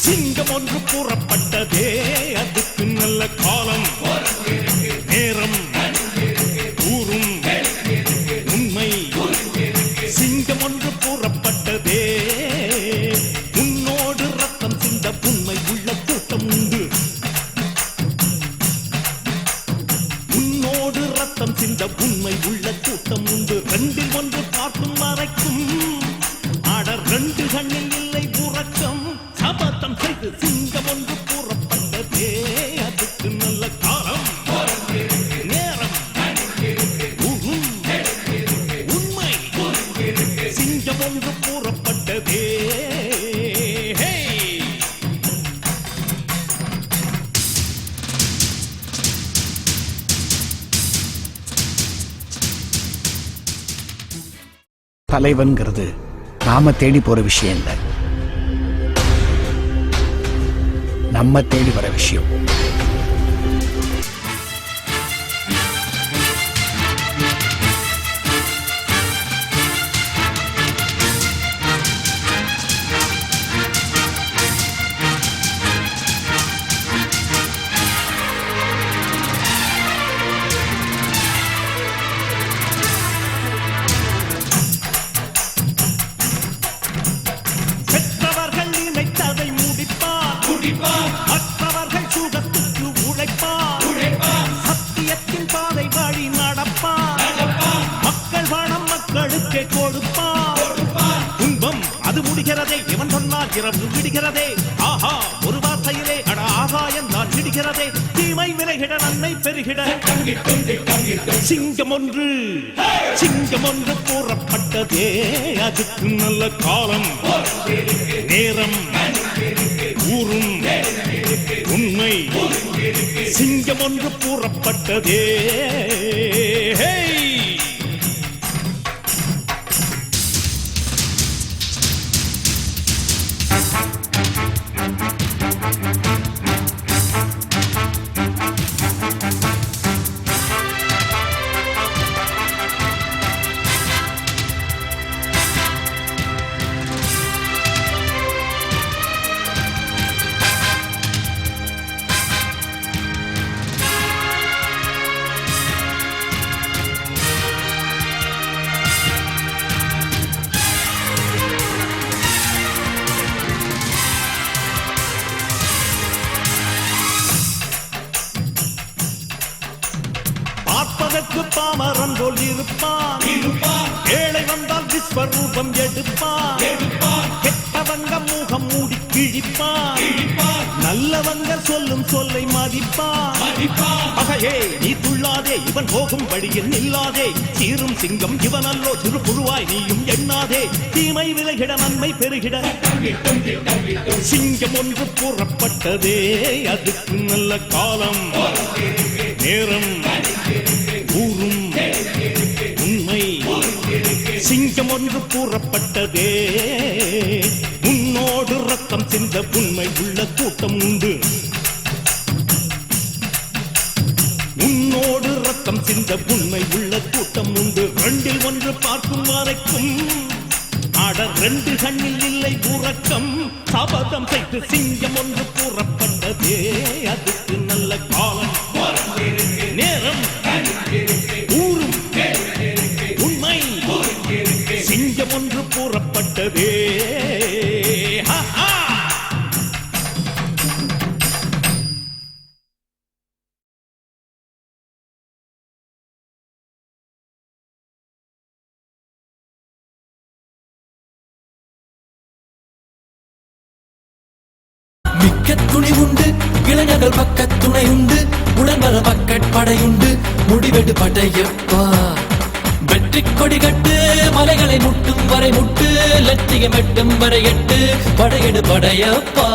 சிங்கம் ஒன்று கூறப்பட்டதே, அதுக்கு நல்ல காலம் நேரம் கூறும் உண்மை. சிங்கம் ஒன்று கூறப்பட்டதே, உன்னோடு ரத்தம் சிந்த உண்மை உள்ள கூட்டம் உண்டு. உன்னோடு ரத்தம் சிந்த உண்மை உள்ள கூட்டம் உண்டு. ரெண்டில் ஒன்று பார்க்கும் வரைக்கும் ஆடர் ரெண்டு கண்ணில் இல்லை உறக்கம். சபதம் செய்து சிங்கம் ஒன்று கூறப்பட்டதே, அதுக்கு நல்ல காலம் நேரம் உண்மை. சிங்கம் ஒன்று கூறப்பட்டதே. தலைவன்கிறது நாம தேடி போற விஷயம் இல்ல, நம்ம தேடி வர விஷயம். பெற்றவர்கள் நினைத்ததை முடிப்பார், மற்றவர்கள் சுகத்துக்கு உழைப்பார். சத்தியத்தின் பாதை வழி நடப்பார், மக்கள் பணம் மக்களுக்கே கொடுப்பார். துன்பம் அது முடிகிறதே, இவன் சொன்னால் இரவு விடுகிறதே. ஆஹா, ஒரு வார்த்தையிலே அட ஆகாயம் தான் விடுகிறதே. தீமை விலகிட நன்மை பெருகிட சிங்கம் ஒன்று கூறப்பட்டதே, அதுக்கு நல்ல காலம் நேரம் கூறும் உண்மை. சிங்கம் ஒன்று கூறப்பட்டதே. பார்ப்பதற்கு பாமரன் போல் இருப்பான், ஏழை வந்தால் விஸ்வரூபம் எடுப்பான். கெட்டவங்க முகம் மூடி கிழிப்பான், நல்லவங்க சொல்லும் சொல்லை மதிப்பான். அகையே நீ துள்ளாதே, இவன் போகும் வழியில் நில்லாதே. சீரும் சிங்கம் இவன் அல்லோ, சிறு புழுவாய் நீயும் எண்ணாதே. தீமை விலகிட நன்மை பெருகிட சிங்கம் ஒன்று கூறப்பட்டதே, அதுக்கு நல்ல காலம் நேரம் கூறும் உண்மை. சிங்கம் ஒன்று கூறப்பட்டதே, உன்னோடு ரத்தம் சிந்த உண்மை உள்ள கூட்டம் உண்டு. உன்னோடு ரத்தம் சிந்த உண்மை உள்ள கூட்டம் உண்டு. ரெண்டில் ஒன்று பார்க்கும் வரைக்கும் ஆடர் ரெண்டு கண்ணில் இல்லை உறக்கம். சபதம் செய்து சிங்கம் ஒன்று கூறப்பட்டதே, அதுக்கு நல்ல காலம் நேரம் ஊரும் உண்மை. சிங்கம் ஒன்று கூறப்பட்டதே. மிக்க துணி உண்டு, இளைஞர்கள் பக்க துணை உண்டு, உடன்வர பக்கட்படையுண்டு, முடிவெடு படையப்பா. வெற்றி கொடி கட்டு, மலைகளை முட்டும் வரை முட்டு, லட்சியம் எட்டும் வரை எட்டு, படையெடு படையப்பா.